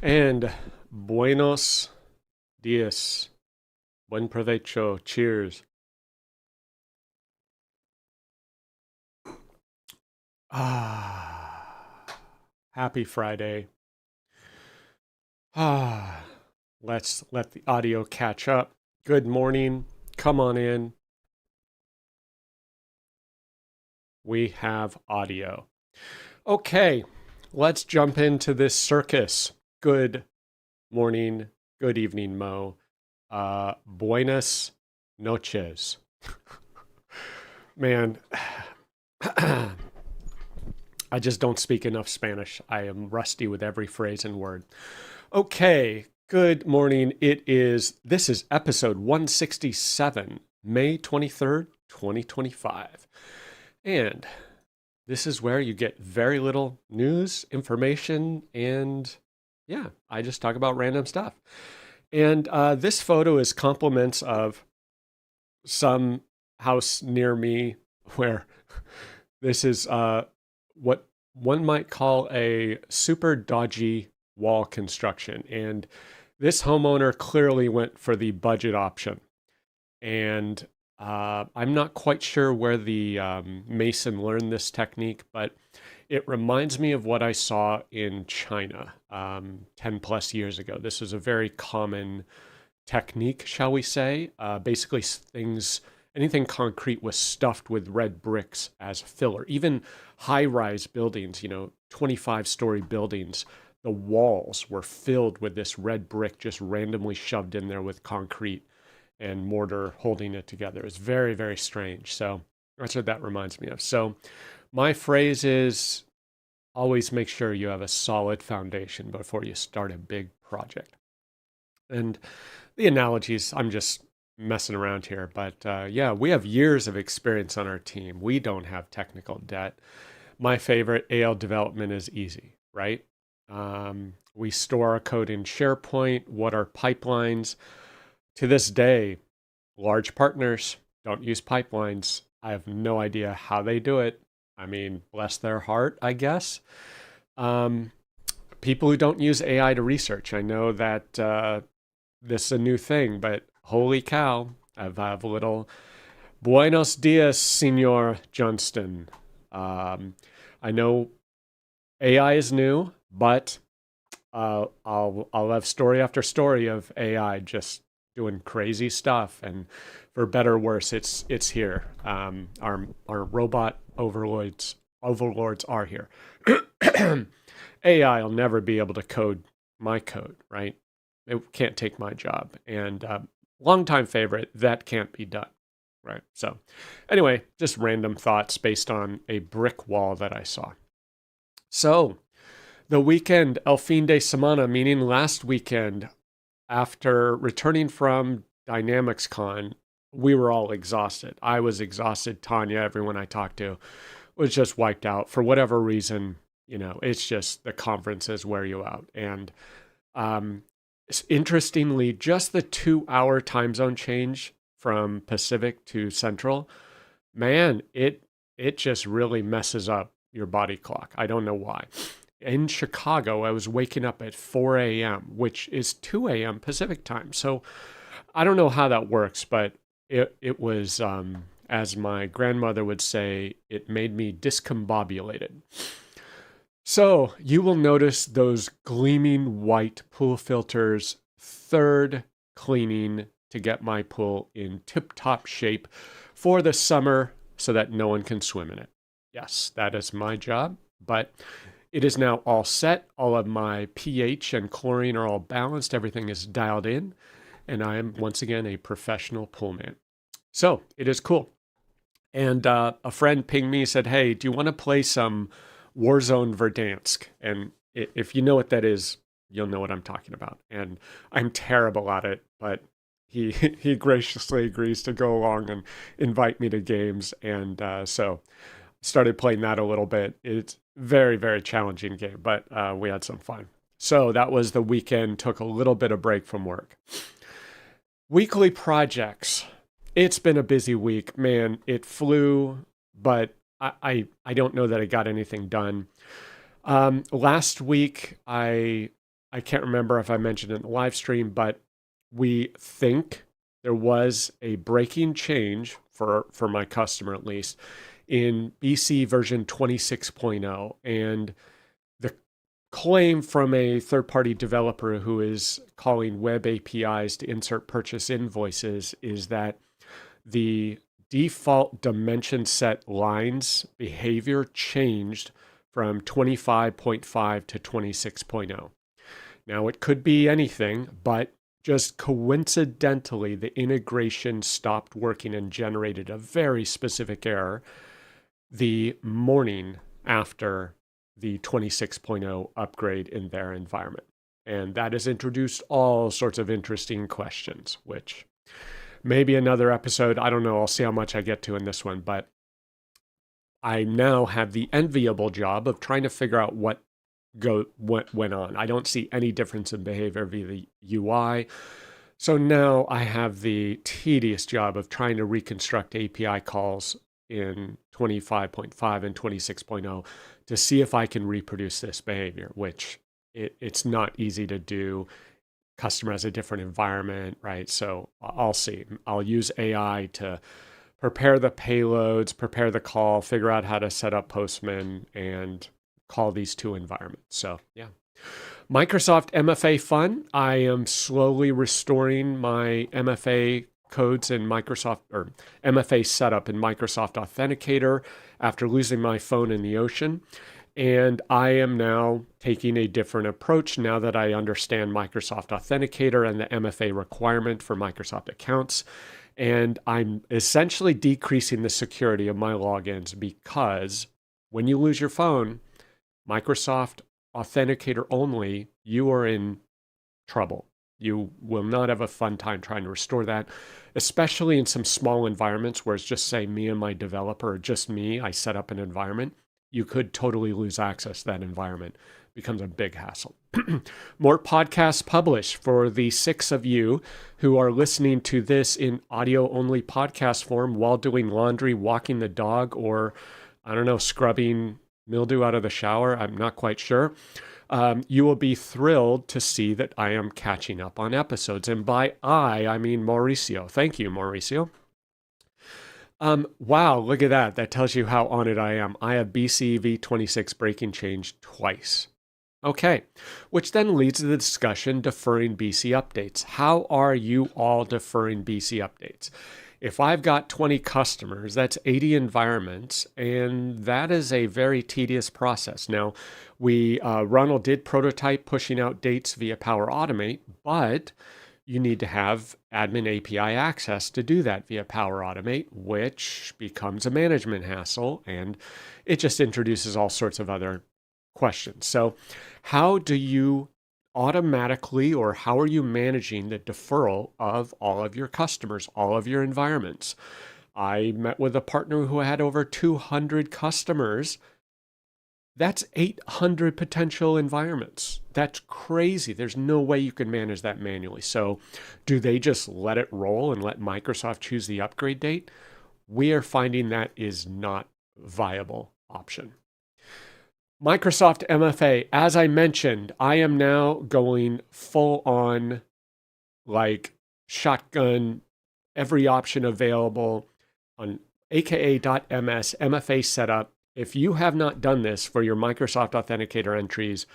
And buenos dias. Buen provecho. Cheers. Happy Friday. Let's let the audio catch up. Good morning. Come on in. We have audio. Okay, let's jump into this circus. Good morning. Good evening, Mo. Buenas noches. Man, I just don't speak enough Spanish. I am rusty with every phrase and word. Okay, good morning. This is episode 167, May 23rd, 2025. And this is where you get very little news, information, and yeah, I just talk about random stuff. And this photo is compliments of some house near me where this is what one might call a super dodgy wall construction. And this homeowner clearly went for the budget option. And I'm not quite sure where the mason learned this technique, but it reminds me of what I saw in China 10 plus years ago. This was a very common technique, shall we say. Basically, anything concrete was stuffed with red bricks as filler. Even high rise buildings, 25-story buildings, the walls were filled with this red brick just randomly shoved in there with concrete and mortar holding it together. It's very, very strange. So that's what that reminds me of. So my phrase is always make sure you have a solid foundation before you start a big project. And the analogies, I'm just messing around here, but yeah, we have years of experience on our team. We don't have technical debt. My favorite AL development is easy, right? We store our code in SharePoint. What are pipelines? To this day, large partners don't use pipelines. I have no idea how they do it. I mean, bless their heart, I guess. Um, People who don't use AI to research. I know that this is a new thing, but holy cow, I have a little buenos dias, Senor Johnston. I know AI is new, but I'll have story after story of AI just doing crazy stuff, and for better or worse, it's here. Our robot overlords are here. AI will never be able to code my code, right? It can't take my job. And longtime favorite, that can't be done, right? So, anyway, just random thoughts based on a brick wall that I saw. So, the weekend, El fin de semana, meaning last weekend, after returning from Dynamics Con, we were all exhausted. I was exhausted. Tanya, everyone I talked to, was just wiped out for whatever reason. It's just the conferences wear you out. And um, interestingly, just the 2 hour time zone change from Pacific to Central, man, it just really messes up your body clock. I don't know why. In Chicago, I was waking up at 4 a.m., which is 2 a.m. Pacific time. So I don't know how that works, but it was, as my grandmother would say, it made me discombobulated. So you will notice those gleaming white pool filters, third cleaning to get my pool in tip-top shape for the summer so that no one can swim in it. Yes, that is my job, but it is now all set. All of my pH and chlorine are all balanced. Everything is dialed in, and I am once again a professional pool man. So it is cool. And a friend pinged me, said, "Hey, do you want to play some Warzone Verdansk?" And if you know what that is, you'll know what I'm talking about. And I'm terrible at it, but he he graciously agrees to go along and invite me to games. And so started playing that a little bit. It's very, very challenging game, but we had some fun. So that was the weekend. Took a little bit of break from work. Weekly projects. It's been a busy week, man. It flew, but I don't know that I got anything done. Last week, I I can't remember if I mentioned it in the live stream, but we think there was a breaking change for my customer at least in BC version 26.0. And the claim from a third-party developer who is calling web APIs to insert purchase invoices is that the default dimension set lines behavior changed from 25.5 to 26.0. Now, it could be anything, but just coincidentally, the integration stopped working and generated a very specific error the morning after the 26.0 upgrade in their environment. And that has introduced all sorts of interesting questions, which maybe another episode, I don't know, I'll see how much I get to in this one, but I now have the enviable job of trying to figure out what went on. I don't see any difference in behavior via the UI. So now I have the tedious job of trying to reconstruct API calls in 25.5 and 26.0 to see if I can reproduce this behavior, which it's not easy to do. Customer has a different environment, right? So I'll see. I'll use AI to prepare the payloads, prepare the call, figure out how to set up Postman, and call these two environments. So yeah. Microsoft MFA fun. I am slowly restoring my MFA codes in Microsoft, or MFA setup in Microsoft Authenticator after losing my phone in the ocean. And I am now taking a different approach now that I understand Microsoft Authenticator and the MFA requirement for Microsoft accounts. And I'm essentially decreasing the security of my logins because when you lose your phone, Microsoft Authenticator only, you are in trouble. You will not have a fun time trying to restore that, especially in some small environments where it's just, say, me and my developer, or just me, I set up an environment. You could totally lose access to that environment. It becomes a big hassle. More podcasts published for the 6 of you who are listening to this in audio-only podcast form while doing laundry, walking the dog, or, I don't know, scrubbing mildew out of the shower. I'm not quite sure. You will be thrilled to see that I am catching up on episodes. And by I mean Mauricio. Thank you, Mauricio. Wow, look at that. That tells you how on it I am. I have BC v26 breaking change twice. Okay, which then leads to the discussion deferring BC updates. How are you all deferring BC updates? If I've got 20 customers, that's 80 environments, and that is a very tedious process. Now, Ronald did prototype pushing out dates via Power Automate, but you need to have admin API access to do that via Power Automate, which becomes a management hassle, and it just introduces all sorts of other questions. So how do you automatically, or how are you managing the deferral of all of your customers, all of your environments? I met with a partner who had over 200 customers. That's 800 potential environments. That's crazy. There's no way you can manage that manually. So do they just let it roll and let Microsoft choose the upgrade date? We are finding that is not a viable option. Microsoft MFA, as I mentioned, I am now going full on, like, shotgun, every option available on aka.ms MFA setup. If you have not done this for your Microsoft Authenticator entries,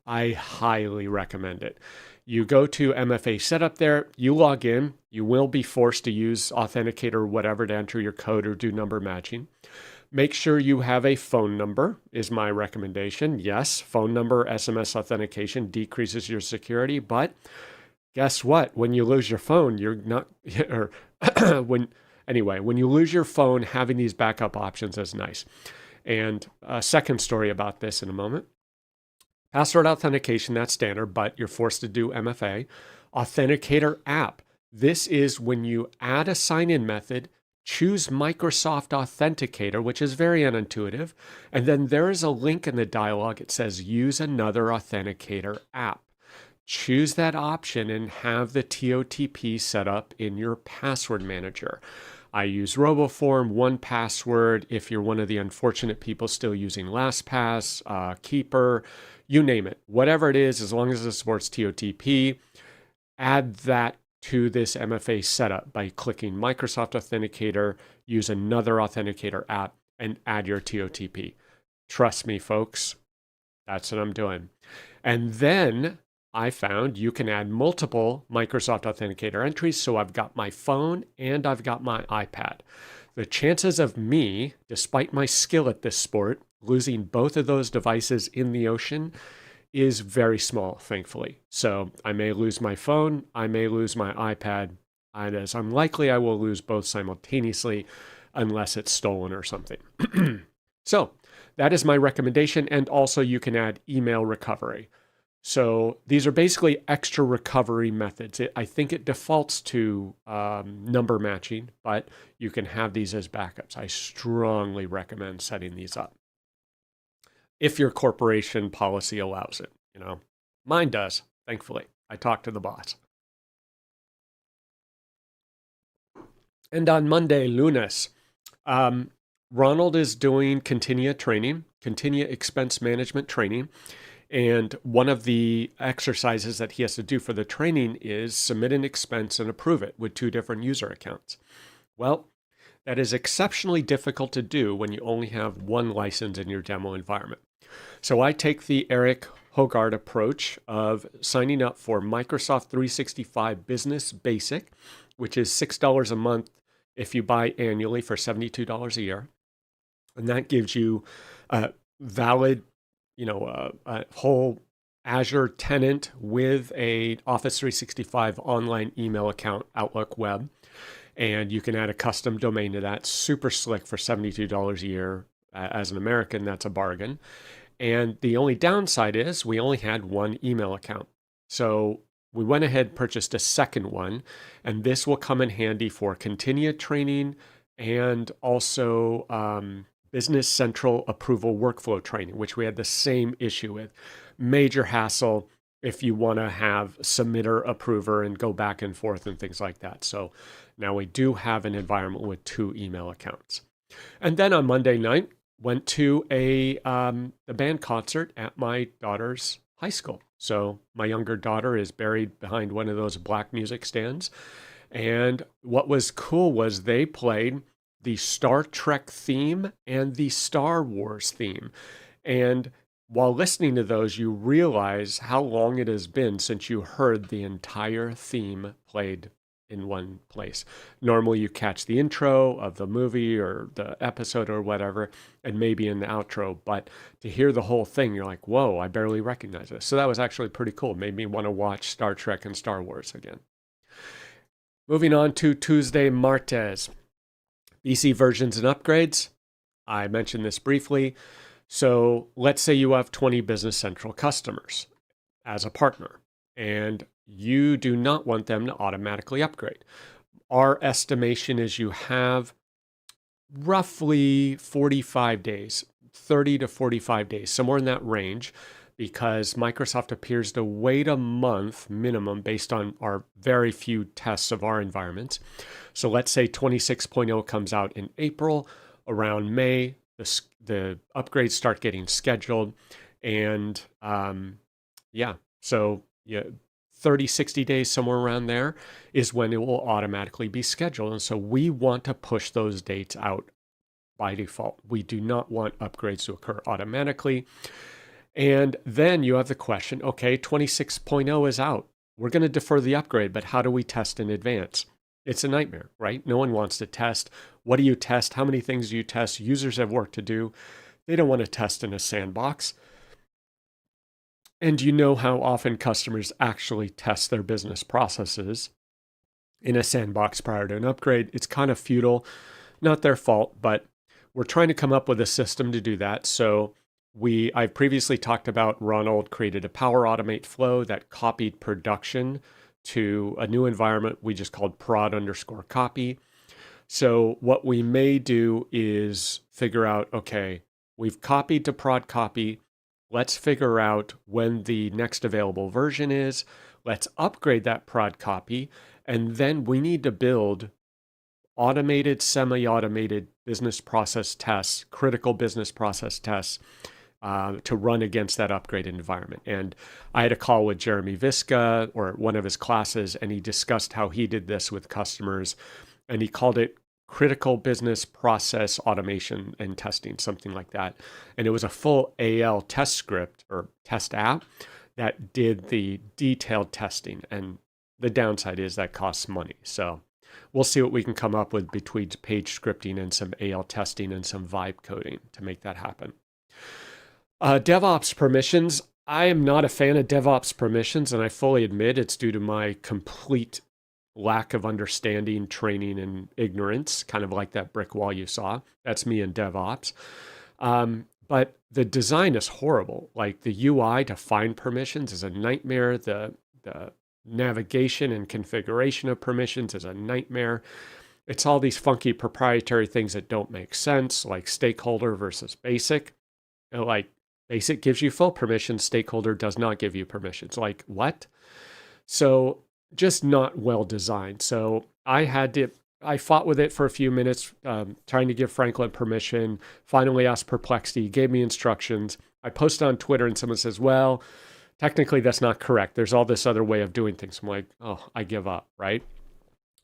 I highly recommend it. You go to MFA setup there, you log in, you will be forced to use Authenticator or whatever to enter your code or do number matching. Make sure you have a phone number is my recommendation. Yes, phone number SMS authentication decreases your security, but guess what? When you lose your phone, you're not, or when you lose your phone, having these backup options is nice. And a second story about this in a moment. Password authentication, that's standard, but you're forced to do MFA. Authenticator app. This is when you add a sign-in method, choose Microsoft Authenticator, which is very unintuitive, and then there is a link in the dialog. It says use another authenticator app. Choose that option and have the TOTP set up in your password manager. I use RoboForm, 1Password. If you're one of the unfortunate people still using LastPass, Keeper, you name it. Whatever it is, as long as it supports TOTP, add that to this MFA setup by clicking Microsoft Authenticator, use another authenticator app, and add your TOTP. Trust me, folks, that's what I'm doing. And then I found you can add multiple Microsoft Authenticator entries. So I've got my phone and I've got my iPad. The chances of me, despite my skill at this sport, losing both of those devices in the ocean is very small, thankfully. So I may lose my phone, I may lose my iPad, and as unlikely I will lose both simultaneously unless it's stolen or something. So that is my recommendation. And also you can add email recovery. So these are basically extra recovery methods. I think it defaults to number matching, but you can have these as backups. I strongly recommend setting these up if your corporation policy allows it. Mine does, thankfully. I talked to the boss. And on Monday, lunes, Ronald is doing Continua training, Continua expense management training. And one of the exercises that he has to do for the training is submit an expense and approve it with 2 different user accounts. Well, that is exceptionally difficult to do when you only have 1 license in your demo environment. So I take the Eric Hogarth approach of signing up for Microsoft 365 Business Basic, which is $6 a month if you buy annually for $72 a year. And that gives you a valid, a whole Azure tenant with a Office 365 online email account, Outlook Web. And you can add a custom domain to that. Super slick for $72 a year. As an American, that's a bargain. And the only downside is we only had 1 email account. So we went ahead and purchased a second one. And this will come in handy for Continua training and also Business Central approval workflow training, which we had the same issue with. Major hassle if you want to have submitter, approver, and go back and forth and things like that. So now we do have an environment with 2 email accounts. And then on Monday night, went to a band concert at my daughter's high school. So my younger daughter is buried behind one of those black music stands. And what was cool was they played the Star Trek theme and the Star Wars theme. And while listening to those, you realize how long it has been since you heard the entire theme played in one place. Normally you catch the intro of the movie or the episode or whatever, and maybe in the outro, but to hear the whole thing, you're like, whoa, I barely recognize this. So that was actually pretty cool. Made me want to watch Star Trek and Star Wars again. Moving on to Tuesday, martes. BC versions and upgrades. I mentioned this briefly. So let's say you have 20 Business Central customers as a partner, and you do not want them to automatically upgrade. Our estimation is you have roughly 45 days, 30 to 45 days, somewhere in that range, because Microsoft appears to wait a month minimum based on our very few tests of our environments. So let's say 26.0 comes out in April. Around May, the upgrades start getting scheduled. And so 30, 60 days, somewhere around there is when it will automatically be scheduled. And so we want to push those dates out by default. We do not want upgrades to occur automatically. And then you have the question, okay, 26.0 is out. We're going to defer the upgrade, but how do we test in advance? It's a nightmare, right? No one wants to test. What do you test? How many things do you test? Users have work to do. They don't want to test in a sandbox. And you know how often customers actually test their business processes in a sandbox prior to an upgrade. It's kind of futile, not their fault, but we're trying to come up with a system to do that. So I've previously talked about Ronald created a Power Automate flow that copied production to a new environment we just called prod_copy. So what we may do is figure out, okay, we've copied to prod copy. Let's figure out when the next available version is. Let's upgrade that prod copy. And then we need to build automated, semi-automated business process tests, critical business process tests to run against that upgraded environment. And I had a call with Jeremy Viska or one of his classes, and he discussed how he did this with customers, and he called it critical business process automation and testing, something like that. And it was a full AL test script or test app that did the detailed testing. And the downside is that costs money. So we'll see what we can come up with between page scripting and some AL testing and some vibe coding to make that happen. DevOps permissions. I am not a fan of DevOps permissions, and I fully admit it's due to my complete lack of understanding, training, and ignorance, kind of like that brick wall you saw. That's me in DevOps. But the design is horrible. Like the UI to find permissions is a nightmare. The navigation and configuration of permissions is a nightmare. It's all these funky proprietary things that don't make sense, like stakeholder versus basic. Like basic gives you full permissions, stakeholder does not give you permissions. Like what? So just not well designed. So I fought with it for a few minutes, trying to give Franklin permission, finally asked Perplexity, gave me instructions. I posted on Twitter and someone says, well, technically that's not correct. There's all this other way of doing things. I'm like, oh, I give up, right?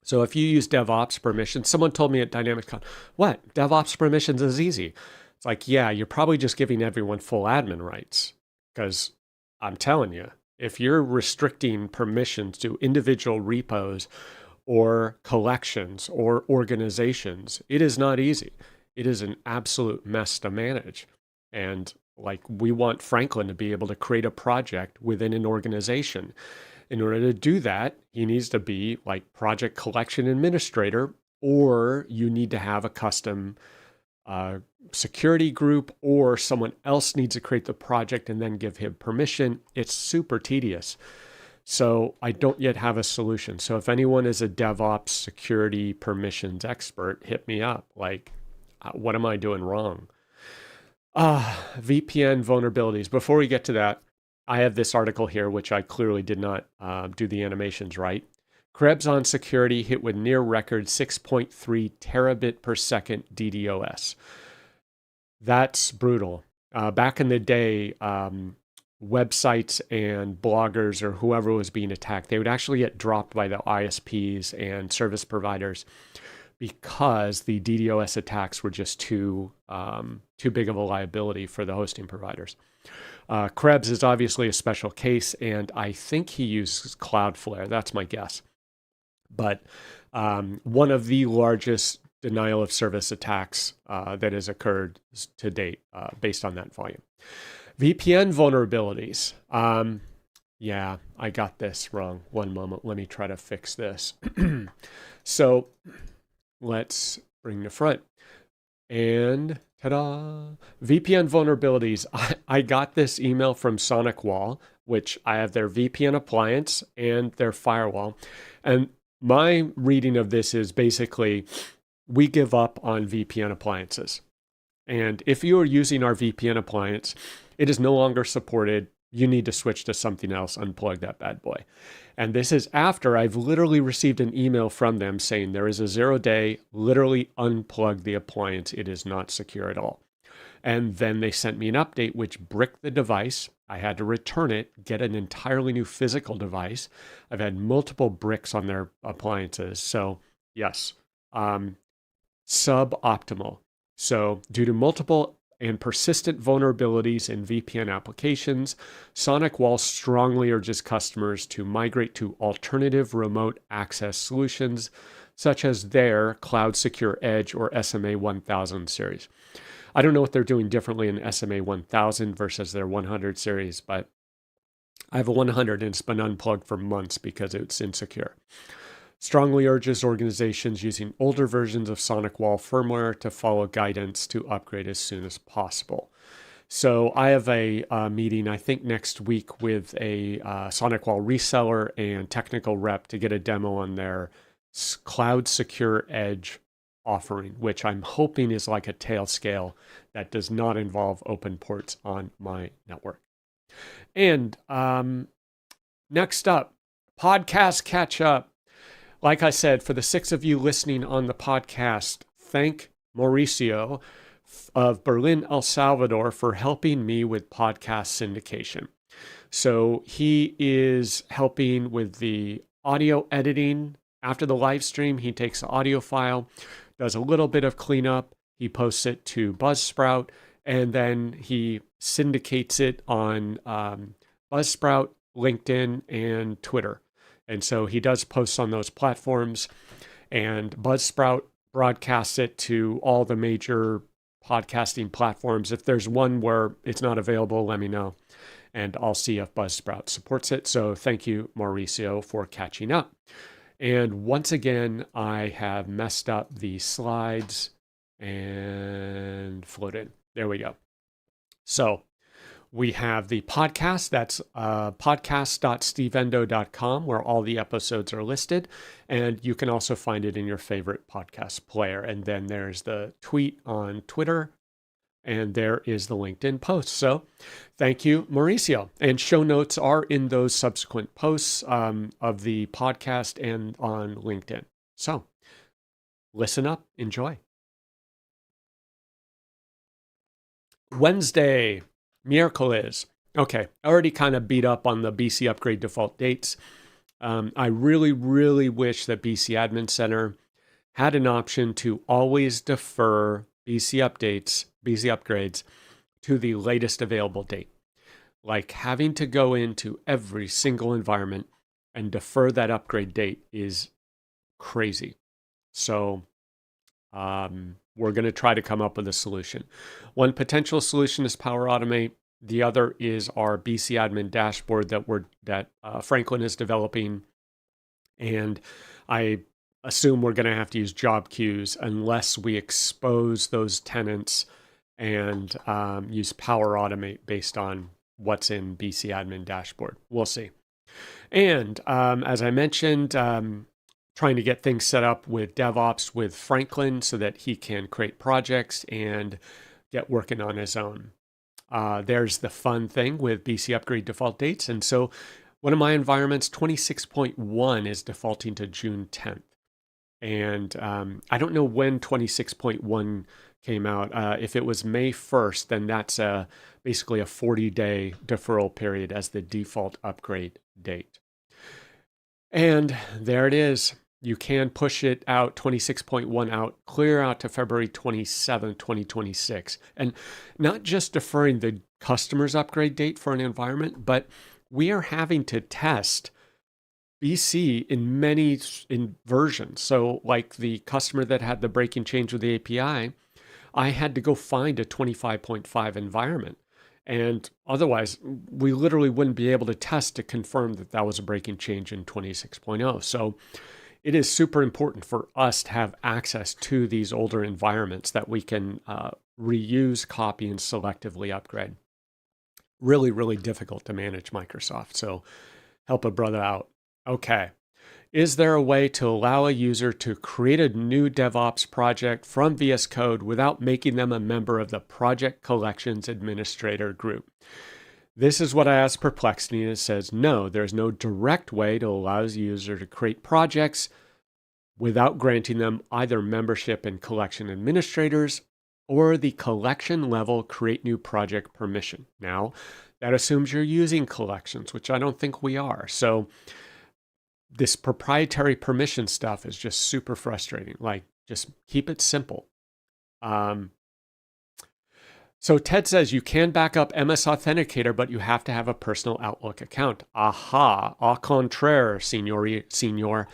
So if you use DevOps permissions, someone told me at DynamicCon, what? DevOps permissions is easy. It's like, yeah, you're probably just giving everyone full admin rights, because I'm telling you, if you're restricting permissions to individual repos or collections or organizations, it is not easy. It is an absolute mess to manage. And like, we want Franklin to be able to create a project within an organization. In order to do that, he needs to be like project collection administrator, or you need to have a custom security group, or someone else needs to create the project and then give him permission. It's super tedious. So I don't yet have a solution. So if anyone is a DevOps security permissions expert, hit me up. Like, what am I doing wrong? VPN vulnerabilities. Before we get to that, I have this article here, which I clearly did not do the animations right. Krebs on security hit with near record 6.3 terabit per second DDoS. That's brutal. Back in the day, websites and bloggers or whoever was being attacked, they would actually get dropped by the ISPs and service providers because the DDoS attacks were just too big of a liability for the hosting providers. Krebs is obviously a special case, and I think he uses Cloudflare. That's my guess. But one of the largest denial of service attacks that has occurred to date based on that volume. VPN vulnerabilities. Yeah, I got this wrong. One moment. Let me try to fix this. So let's bring the front. And ta-da! VPN vulnerabilities. I got this email from SonicWall, which I have their VPN appliance and their firewall. And my reading of this is basically, we give up on VPN appliances. And if you are using our VPN appliance, it is no longer supported. You need to switch to something else, unplug that bad boy. And this is after I've literally received an email from them saying there is a 0-day, literally unplug the appliance. It is not secure at all. And then they sent me an update which bricked the device. I had to return it, get an entirely new physical device. I've had multiple bricks on their appliances. So yes, suboptimal. So due to multiple and persistent vulnerabilities in VPN applications, SonicWall strongly urges customers to migrate to alternative remote access solutions, such as their Cloud Secure Edge or SMA 1000 series. I don't know what they're doing differently in SMA 1000 versus their 100 series, but I have a 100 and it's been unplugged for months because it's insecure. Strongly urges organizations using older versions of SonicWall firmware to follow guidance to upgrade as soon as possible. So I have a meeting, I think next week, with a SonicWall reseller and technical rep to get a demo on their Cloud Secure Edge offering, which I'm hoping is like a Tailscale that does not involve open ports on my network. And next up, podcast catch up. like I said, for the 6 of you listening on the podcast, thank Mauricio of Berlin, El Salvador, for helping me with podcast syndication. So he is helping with the audio editing after the live stream. He takes the audio file, does a little bit of cleanup. He posts it to Buzzsprout, and then he syndicates it on Buzzsprout, LinkedIn, and Twitter. And so he does posts on those platforms, and Buzzsprout broadcasts it to all the major podcasting platforms. If there's one where it's not available, let me know, and I'll see if Buzzsprout supports it. So thank you, Mauricio, for catching up. And once again, I have messed up the slides and floated. There we go. So we have the podcast. That's podcast.stevendo.com, where all the episodes are listed. And you can also find it in your favorite podcast player. And then there's the tweet on Twitter. And there is the LinkedIn post. So thank you, Mauricio. And show notes are in those subsequent posts of the podcast and on LinkedIn. So listen up, enjoy. Wednesday, miércoles. Okay, I already kind of beat up on the BC Upgrade default dates. I really, really wish that BC Admin Center had an option to always defer BC upgrades to the latest available date. Like having to go into every single environment and defer that upgrade date is crazy. So we're going to try to come up with a solution. One potential solution is Power Automate. The other is our BC Admin dashboard that Franklin is developing. And I assume we're going to have to use job queues unless we expose those tenants and use Power Automate based on what's in BC Admin dashboard. We'll see. And as I mentioned, trying to get things set up with DevOps with Franklin so that he can create projects and get working on his own. There's the fun thing with BC Upgrade default dates. And so one of my environments, 26.1, is defaulting to June 10th. And I don't know when 26.1 came out. If it was May 1st, then that's basically a 40-day deferral period as the default upgrade date. And there it is. You can push it out, 26.1 out, clear out to February 27, 2026. And not just deferring the customer's upgrade date for an environment, but we are having to test BC in many versions. So like the customer that had the breaking change with the API, I had to go find a 25.5 environment. And otherwise, we literally wouldn't be able to test to confirm that that was a breaking change in 26.0. So it is super important for us to have access to these older environments that we can reuse, copy, and selectively upgrade. Really, really difficult to manage Microsoft. So help a brother out. Okay. Is there a way to allow a user to create a new DevOps project from VS Code without making them a member of the Project Collections Administrator group? This is what I asked Perplexity, and it says, no, there's no direct way to allow a user to create projects without granting them either membership in collection administrators or the collection level create new project permission. Now, that assumes you're using collections, which I don't think we are. So this proprietary permission stuff is just super frustrating. Like, just keep it simple. So Ted says you can back up MS Authenticator, but you have to have a personal Outlook account. Aha, au contraire, senor.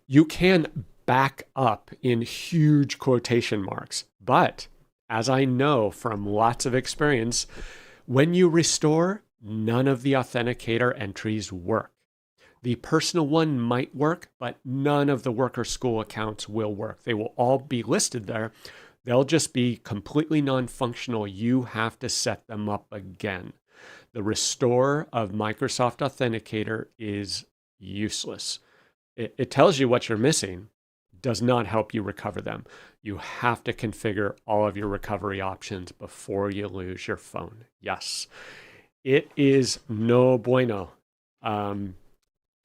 You can back up in huge quotation marks. But as I know from lots of experience, when you restore, none of the Authenticator entries work. The personal one might work, but none of the work or school accounts will work. They will all be listed there. They'll just be completely non-functional. You have to set them up again. The restore of Microsoft Authenticator is useless. It tells you what you're missing, does not help you recover them. You have to configure all of your recovery options before you lose your phone. Yes, it is no bueno.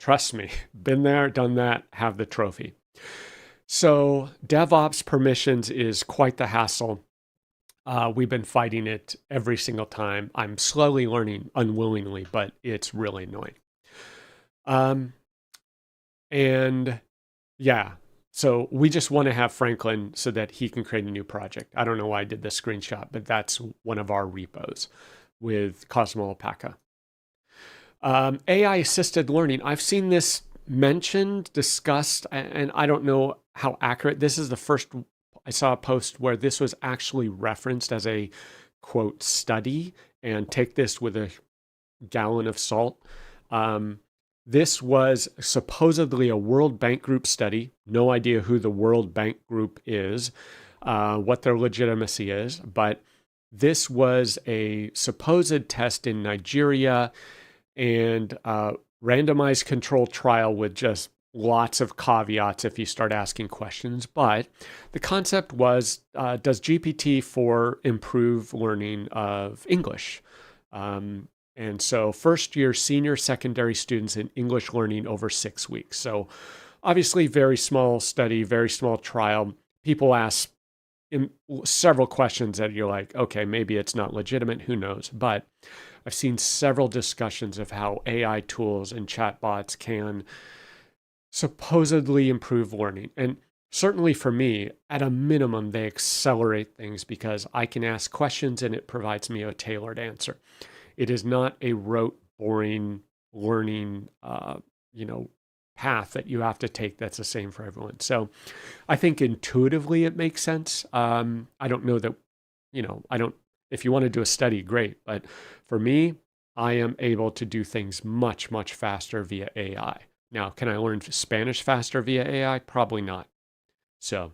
Trust me, been there, done that, have the trophy. So DevOps permissions is quite the hassle. We've been fighting it every single time. I'm slowly learning unwillingly, but it's really annoying. And yeah, so we just want to have Franklin so that he can create a new project. I don't know why I did this screenshot, but that's one of our repos with Cosmo Alpaca. AI assisted learning. I've seen this mentioned, discussed, and I don't know how accurate. This is the first I saw a post where this was actually referenced as a quote study, and take this with a gallon of salt. This was supposedly a World Bank Group study. No idea who the World Bank Group is, what their legitimacy is, but this was a supposed test in Nigeria and randomized control trial with just lots of caveats if you start asking questions. But the concept was, does GPT-4 improve learning of English? And so first year senior secondary students in English learning over 6 weeks. So obviously very small study, very small trial. People ask several questions that you're like, okay, maybe it's not legitimate, who knows? But I've seen several discussions of how AI tools and chatbots can supposedly improve learning. And certainly for me, at a minimum, they accelerate things because I can ask questions and it provides me a tailored answer. It is not a rote, boring learning, path that you have to take that's the same for everyone. So I think intuitively it makes sense. I don't know that, if you want to do a study, great. But for me, I am able to do things much, much faster via AI. Now, can I learn Spanish faster via AI? Probably not. So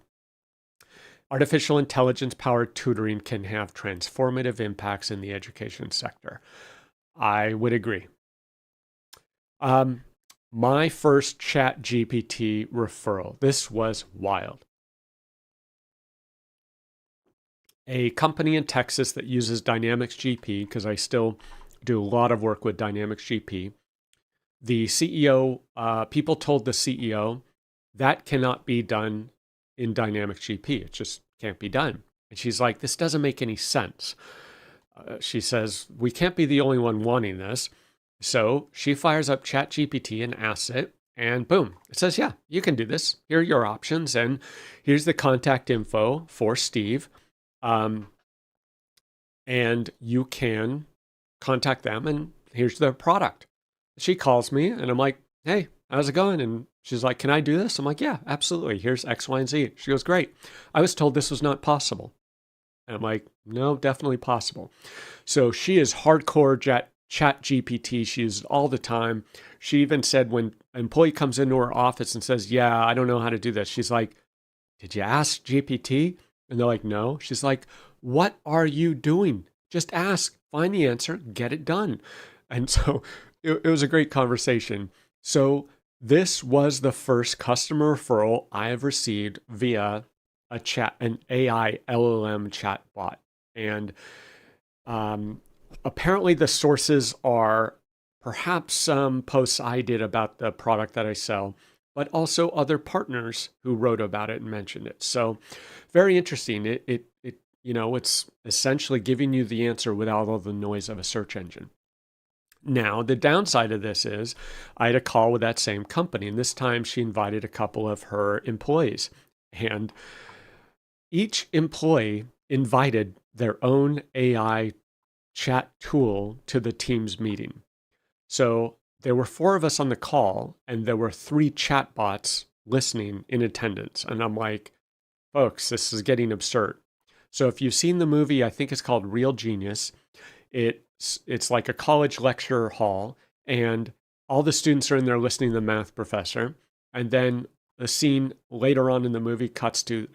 artificial intelligence powered tutoring can have transformative impacts in the education sector. I would agree. My first ChatGPT referral. This was wild. A company in Texas that uses Dynamics GP, because I still do a lot of work with Dynamics GP. The CEO, people told the CEO that cannot be done in Dynamics GP. It just can't be done. And she's like, this doesn't make any sense. She says, we can't be the only one wanting this. So she fires up ChatGPT and asks it, and boom, it says, yeah, you can do this. Here are your options. And here's the contact info for Steve. And you can contact them, and here's their product. She calls me and I'm like, hey, how's it going? And she's like, can I do this? I'm like, yeah, absolutely. Here's X, Y, and Z. She goes, great. I was told this was not possible. And I'm like, no, definitely possible. So she is hardcore Chat GPT. She uses it all the time. She even said when an employee comes into her office and says, yeah, I don't know how to do this. She's like, did you ask GPT? And they're like, no. She's like, what are you doing? Just ask, find the answer, get it done. And so it was a great conversation. So this was the first customer referral I have received via an AI LLM chatbot. And apparently the sources are perhaps some posts I did about the product that I sell, but also other partners who wrote about it and mentioned it. So very interesting. It's essentially giving you the answer without all the noise of a search engine. Now, the downside of this is I had a call with that same company, and this time she invited a couple of her employees. And each employee invited their own AI chat tool to the Teams meeting. So there were 4 of us on the call, and there were 3 chatbots listening in attendance. And I'm like, folks, this is getting absurd. So if you've seen the movie, I think it's called Real Genius, it's like a college lecture hall, and all the students are in there listening to the math professor. And then the scene later on in the movie cuts to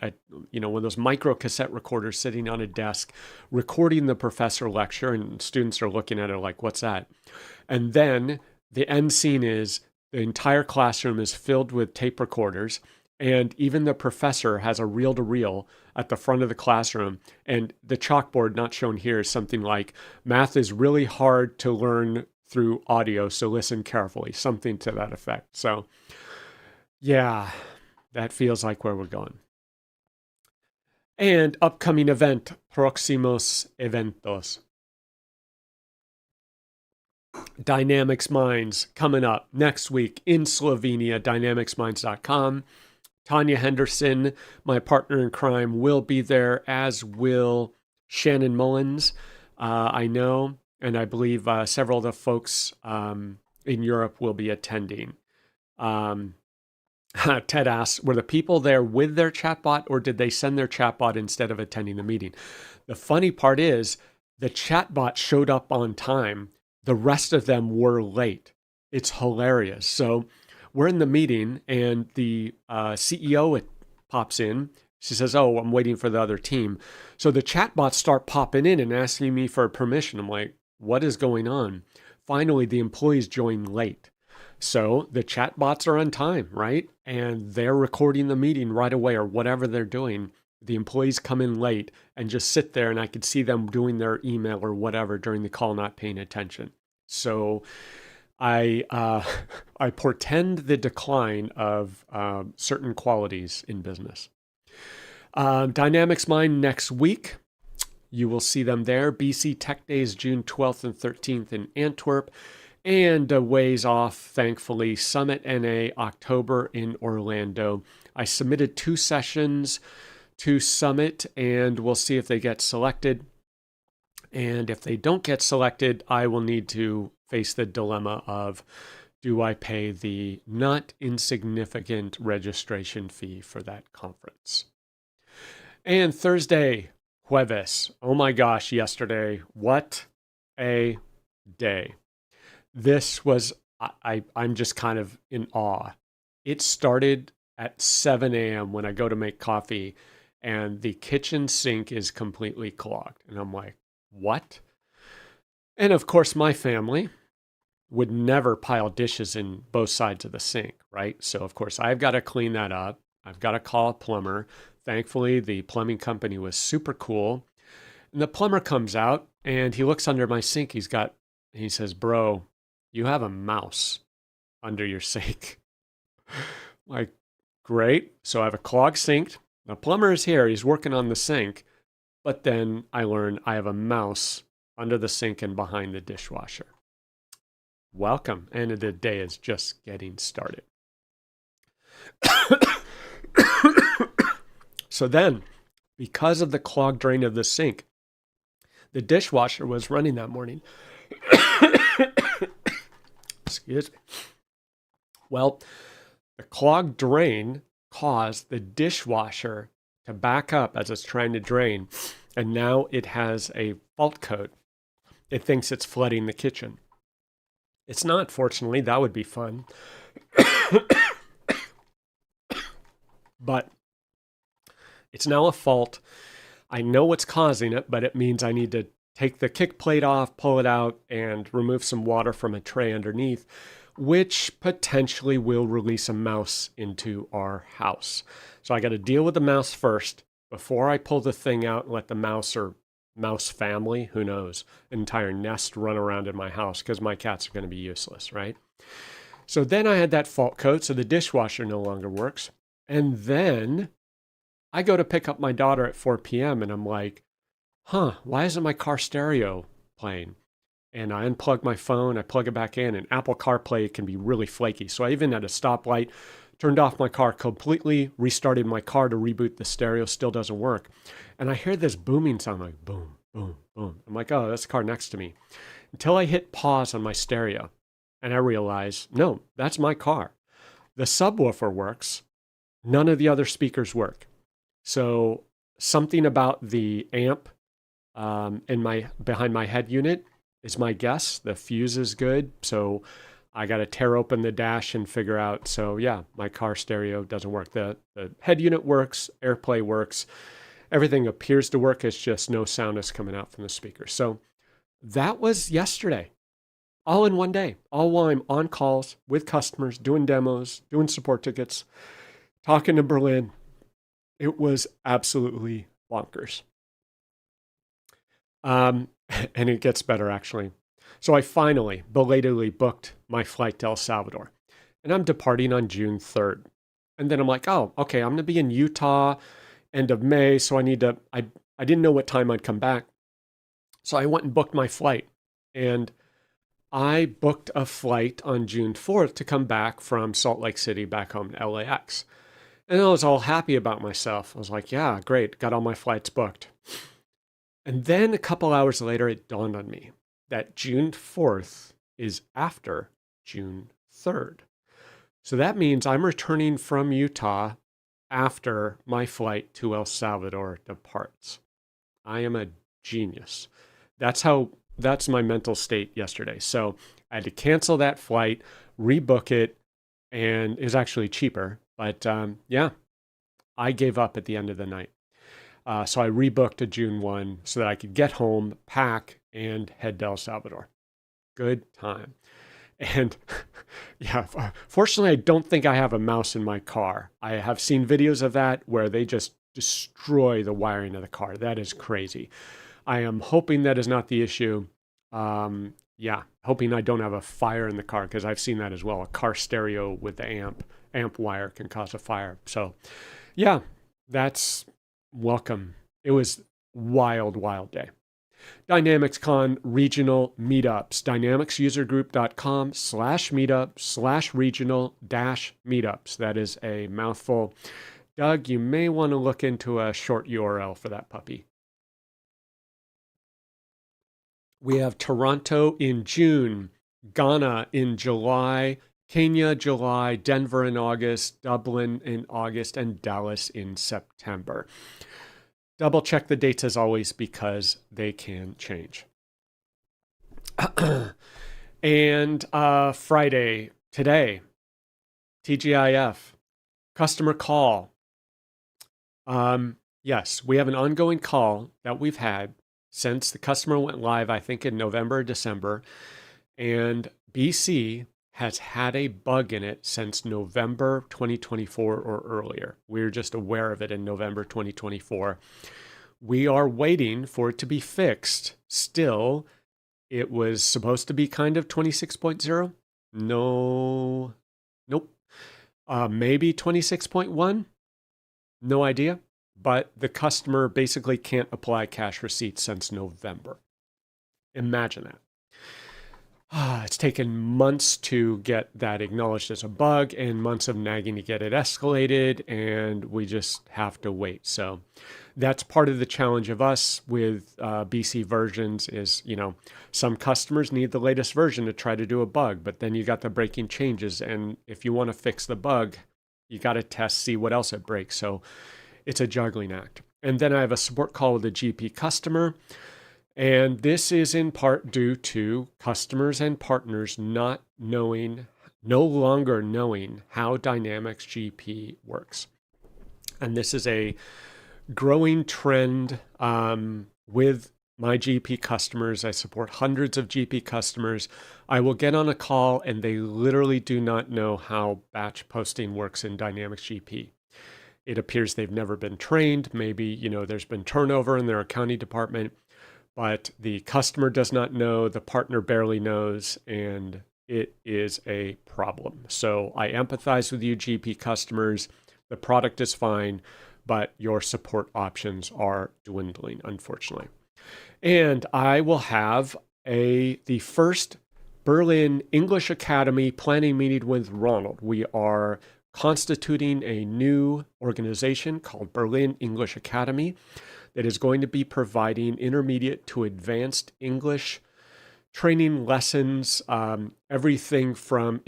one of those micro cassette recorders sitting on a desk, recording the professor lecture, and students are looking at it like, what's that? And then the end scene is the entire classroom is filled with tape recorders, and even the professor has a reel-to-reel at the front of the classroom. And the chalkboard not shown here is something like, math is really hard to learn through audio, so listen carefully, something to that effect. So yeah, that feels like where we're going. And upcoming event, próximos eventos. Dynamics Minds coming up next week in Slovenia, dynamicsminds.com. Tanya Henderson, my partner in crime, will be there, as will Shannon Mullins. I know, and I believe several of the folks in Europe will be attending. Ted asks, were the people there with their chatbot, or did they send their chatbot instead of attending the meeting? The funny part is the chatbot showed up on time. The rest of them were late. It's hilarious. So we're in the meeting, and the CEO pops in. She says, oh, I'm waiting for the other team. So the chatbots start popping in and asking me for permission. I'm like, what is going on? Finally, the employees join late. So the chatbots are on time, right? And they're recording the meeting right away, or whatever they're doing. The employees come in late and just sit there, and I could see them doing their email or whatever during the call, not paying attention. So I portend the decline of certain qualities in business. Dynamics Mind next week. You will see them there. BC Tech Days, June 12th and 13th in Antwerp. And a ways off, thankfully, Summit NA, October in Orlando. I submitted 2 sessions to Summit, and we'll see if they get selected. And if they don't get selected, I will need to face the dilemma of, do I pay the not insignificant registration fee for that conference? And Thursday, Jueves. Oh my gosh, yesterday. What a day. This was, I'm just kind of in awe. It started at 7 a.m. when I go to make coffee, and the kitchen sink is completely clogged. And I'm like, what? And of course, my family would never pile dishes in both sides of the sink, right? So of course, I've got to clean that up. I've got to call a plumber. Thankfully, the plumbing company was super cool. And the plumber comes out, and he looks under my sink. He says, bro, you have a mouse under your sink. Like, great. So I have a clogged sink. The plumber is here. He's working on the sink. But then I learn I have a mouse under the sink and behind the dishwasher. Welcome. And the day is just getting started. So then, because of the clogged drain of the sink, the dishwasher was running that morning. Excuse me. Well, the clogged drain caused the dishwasher to back up as it's trying to drain, and now it has a fault code. It thinks it's flooding the kitchen. It's not, fortunately. That would be fun. But it's now a fault. I know what's causing it, but it means I need to take the kick plate off, pull it out, and remove some water from a tray underneath, which potentially will release a mouse into our house. So I got to deal with the mouse first before I pull the thing out and let the mouse or mouse family, who knows, entire nest run around in my house, because my cats are going to be useless, right? So then I had that fault code, so the dishwasher no longer works. And then I go to pick up my daughter at 4 p.m. and I'm like, why isn't my car stereo playing? And I unplug my phone, I plug it back in, and Apple CarPlay can be really flaky. So I even at a stoplight, turned off my car completely, restarted my car to reboot the stereo, still doesn't work. And I hear this booming sound, like boom, boom, boom. I'm like, oh, that's the car next to me. Until I hit pause on my stereo, and I realize, no, that's my car. The subwoofer works, none of the other speakers work. So something about the amp behind my head unit is my guess. The fuse is good, so I got to tear open the dash and figure out. So yeah, my car stereo doesn't work. The head unit works, AirPlay works, everything appears to work. It's just no sound is coming out from the speaker. So that was yesterday, all in one day, all while I'm on calls with customers, doing demos, doing support tickets, talking to Berlin. It was absolutely bonkers. And it gets better, actually. So I finally, belatedly booked my flight to El Salvador. And I'm departing on June 3rd. And then I'm like, oh, okay, I'm going to be in Utah end of May. So I didn't know what time I'd come back. So I went and booked my flight. And I booked a flight on June 4th to come back from Salt Lake City back home to LAX. And I was all happy about myself. I was like, yeah, great, got all my flights booked. And then a couple hours later, it dawned on me that June 4th is after June 3rd. So that means I'm returning from Utah after my flight to El Salvador departs. I am a genius. That's my mental state yesterday. So I had to cancel that flight, rebook it, and it was actually cheaper. But yeah, I gave up at the end of the night. So I rebooked a June 1 so that I could get home, pack, and head to El Salvador. Good time. And yeah, fortunately, I don't think I have a mouse in my car. I have seen videos of that where they just destroy the wiring of the car. That is crazy. I am hoping that is not the issue. Yeah, hoping I don't have a fire in the car because I've seen that as well. A car stereo with the amp wire can cause a fire. So yeah, that's welcome. It was wild, wild day. DynamicsCon regional meetups, dynamicsusergroup.com/meetup/regional-meetups. That is a mouthful. Doug, you may want to look into a short URL for that puppy. We have Toronto in June, Ghana in July, Kenya, July, Denver in August, Dublin in August, and Dallas in September. Double check the dates as always because they can change. And Friday, today, TGIF, customer call. Yes, we have an ongoing call that we've had since the customer went live, I think in November, December. And BC has had a bug in it since November 2024 or earlier. We were just aware of it in November 2024. We are waiting for it to be fixed. Still, it was supposed to be kind of 26.0. No, nope. Maybe 26.1. No idea. But the customer basically can't apply cash receipts since November. Imagine that. It's taken months to get that acknowledged as a bug and months of nagging to get it escalated, and we just have to wait. So that's part of the challenge of us with BC versions is, some customers need the latest version to try to do a bug, but then you got the breaking changes. And if you want to fix the bug, you got to test, see what else it breaks. So it's a juggling act. And then I have a support call with a GP customer. And this is in part due to customers and partners no longer knowing how Dynamics GP works. And this is a growing trend with my GP customers. I support hundreds of GP customers. I will get on a call and they literally do not know how batch posting works in Dynamics GP. It appears they've never been trained. Maybe, there's been turnover in their accounting department, but the customer does not know, the partner barely knows, and it is a problem. So I empathize with you, GP customers. The product is fine, but your support options are dwindling, unfortunately. And I will have the first Berlin English Academy planning meeting with Ronald. We are constituting a new organization called Berlin English Academy that is going to be providing intermediate to advanced English training lessons, everything from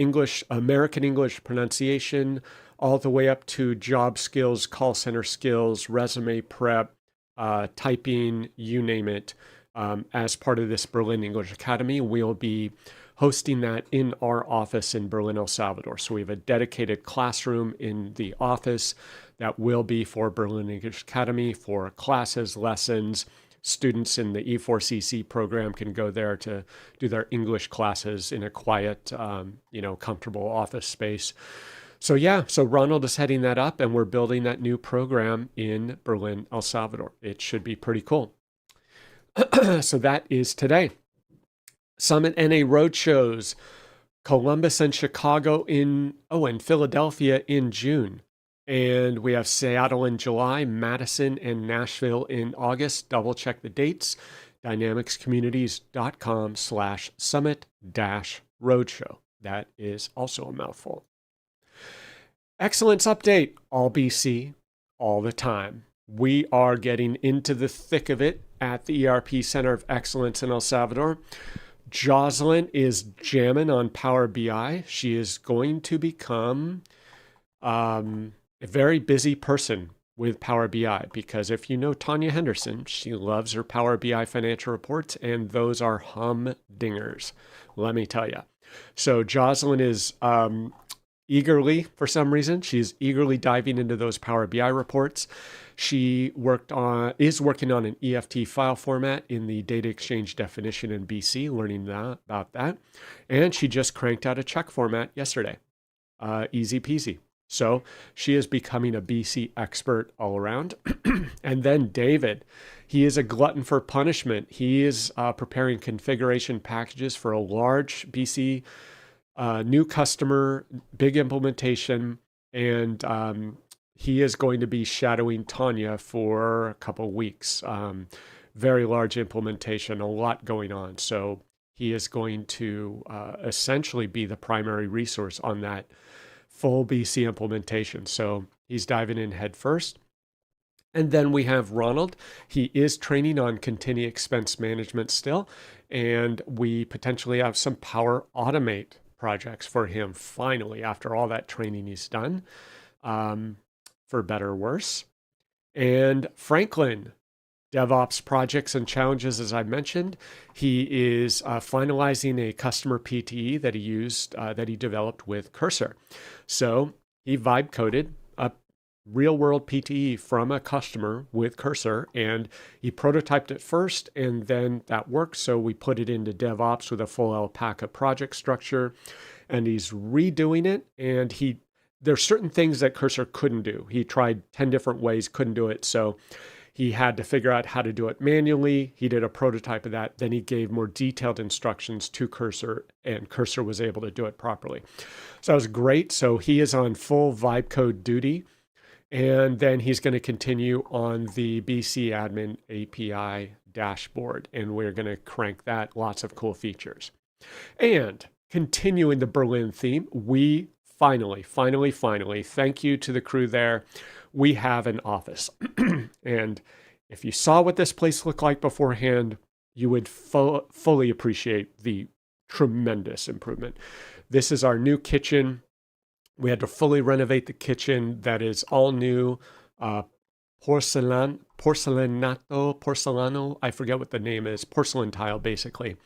American English pronunciation, all the way up to job skills, call center skills, resume prep, typing, you name it. As part of this Berlin English Academy, we'll be hosting that in our office in Berlin, El Salvador. So we have a dedicated classroom in the office that will be for Berlin English Academy for classes, lessons. Students in the E4CC program can go there to do their English classes in a quiet, comfortable office space. So Ronald is heading that up, and we're building that new program in Berlin, El Salvador. It should be pretty cool. So that is today. Summit NA road shows, Columbus and Chicago and Philadelphia in June. And we have Seattle in July, Madison and Nashville in August. Double check the dates. dynamicscommunities.com/summit-roadshow. That is also a mouthful. Excellence update, all BC, all the time. We are getting into the thick of it at the ERP Center of Excellence in El Salvador. Jocelyn is jamming on Power BI. She is going to become a very busy person with Power BI, because if you know Tanya Henderson, she loves her Power BI financial reports, and those are humdingers, let me tell you. So Jocelyn is eagerly, for some reason, she's eagerly diving into those Power BI reports. She is working on an EFT file format in the data exchange definition in BC, learning about that. And she just cranked out a check format yesterday. Easy peasy. So she is becoming a BC expert all around. And then David, he is a glutton for punishment. He is preparing configuration packages for a large BC new customer, big implementation, and he is going to be shadowing Tanya for a couple weeks. Very large implementation, a lot going on. So he is going to essentially be the primary resource on that full BC implementation. So he's diving in head first. And then we have Ronald. He is training on continuing expense management still, and we potentially have some Power Automate projects for him finally after all that training he's done, for better or worse. And Franklin, DevOps projects and challenges, as I mentioned. He is finalizing a customer PTE that he developed with Cursor. So he vibe coded a real world PTE from a customer with Cursor, and he prototyped it first, and then that worked. So we put it into DevOps with a full Alpaca project structure, and he's redoing it. And there's certain things that Cursor couldn't do. He tried 10 different ways, couldn't do it. So he had to figure out how to do it manually. He did a prototype of that. Then he gave more detailed instructions to Cursor, and Cursor was able to do it properly. So that was great. So he is on full vibe code duty. And then he's going to continue on the BC Admin API dashboard, and we're going to crank that. Lots of cool features. And continuing the Berlin theme, we finally, thank you to the crew there, we have an office. And if you saw what this place looked like beforehand, you would fully appreciate the tremendous improvement. This is our new kitchen. We had to fully renovate the kitchen. That is all new porcelano, I forget what the name is, porcelain tile, basically.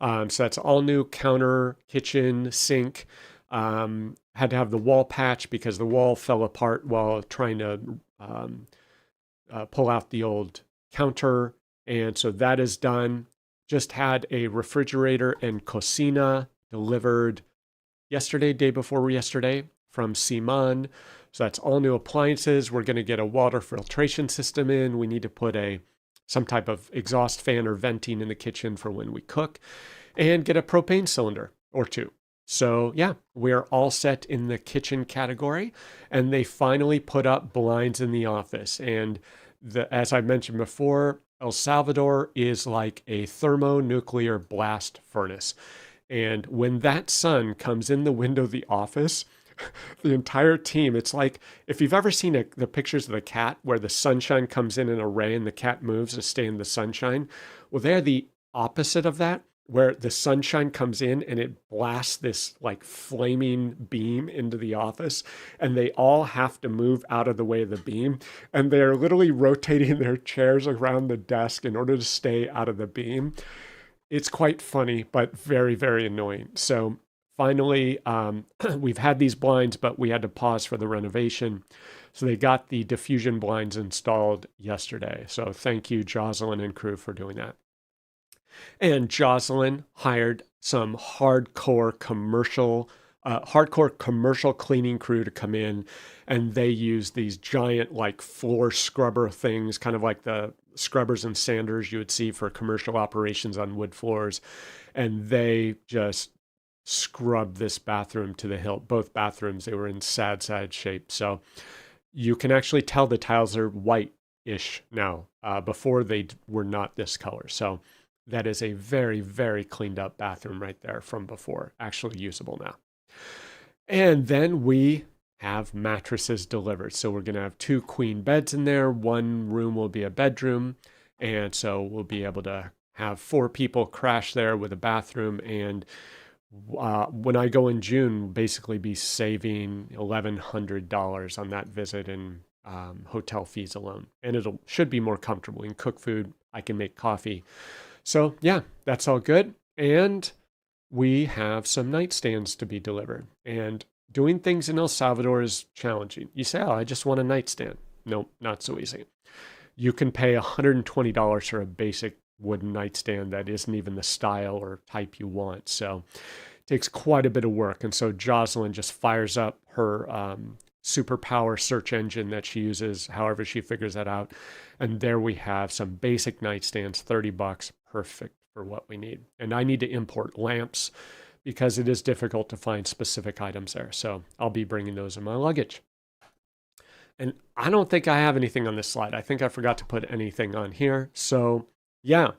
So that's all new counter, kitchen, sink. Had to have the wall patch because the wall fell apart while trying to pull out the old counter. And so that is done. Just had a refrigerator and cocina delivered yesterday, day before yesterday, from Simon. So that's all new appliances. We're going to get a water filtration system in. We need to put some type of exhaust fan or venting in the kitchen for when we cook, and get a propane cylinder or two. So yeah, we're all set in the kitchen category, and they finally put up blinds in the office. And as I mentioned before, El Salvador is like a thermonuclear blast furnace. And when that sun comes in the window of the office, the entire team, it's like, if you've ever seen the pictures of the cat where the sunshine comes in a ray and the cat moves to stay in the sunshine. Well, they're the opposite of that, where the sunshine comes in and it blasts this like flaming beam into the office, and they all have to move out of the way of the beam. And they're literally rotating their chairs around the desk in order to stay out of the beam. It's quite funny, but very, very annoying. So finally, we've had these blinds, but we had to pause for the renovation. So they got the diffusion blinds installed yesterday. So thank you, Jocelyn and crew, for doing that. And Jocelyn hired some hardcore commercial cleaning crew to come in, and they use these giant like floor scrubber things, kind of like the scrubbers and sanders you would see for commercial operations on wood floors. And they just scrubbed this bathroom to the hilt. Both bathrooms, they were in sad shape. So you can actually tell the tiles are white-ish now. Before they were not this color. So that is a very, very cleaned up bathroom right there from before, actually usable now. And then we have mattresses delivered. So we're going to have 2 queen beds in there. One room will be a bedroom. And so we'll be able to have 4 people crash there with a bathroom. And when I go in June, we'll basically be saving $1,100 on that visit and hotel fees alone. And should be more comfortable. We can cook food. I can make coffee. So yeah, that's all good. And we have some nightstands to be delivered. And doing things in El Salvador is challenging. You say, oh, I just want a nightstand. Nope, not so easy. You can pay $120 for a basic wooden nightstand that isn't even the style or type you want. So it takes quite a bit of work. And so Jocelyn just fires up her superpower search engine that she uses, however she figures that out. And there we have some basic nightstands, $30, perfect for what we need. And I need to import lamps because it is difficult to find specific items there. So I'll be bringing those in my luggage. And I don't think I have anything on this slide. I think I forgot to put anything on here. So yeah,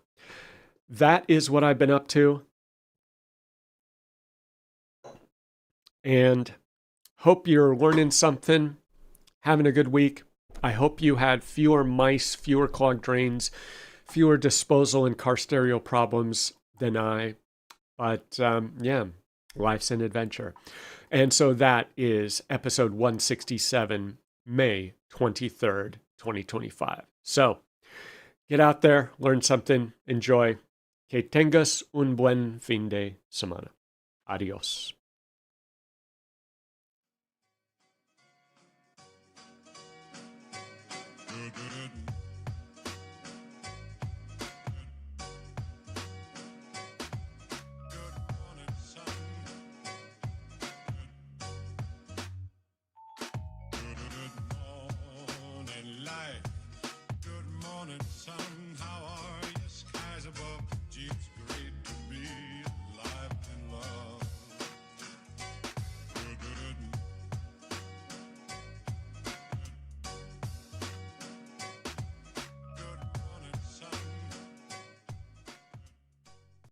that is what I've been up to. And hope you're learning something, having a good week. I hope you had fewer mice, fewer clogged drains, fewer disposal and car stereo problems than I. But yeah, life's an adventure. And so that is episode 167, May 23rd, 2025. So get out there, learn something, enjoy. Que tengas un buen fin de semana. Adios.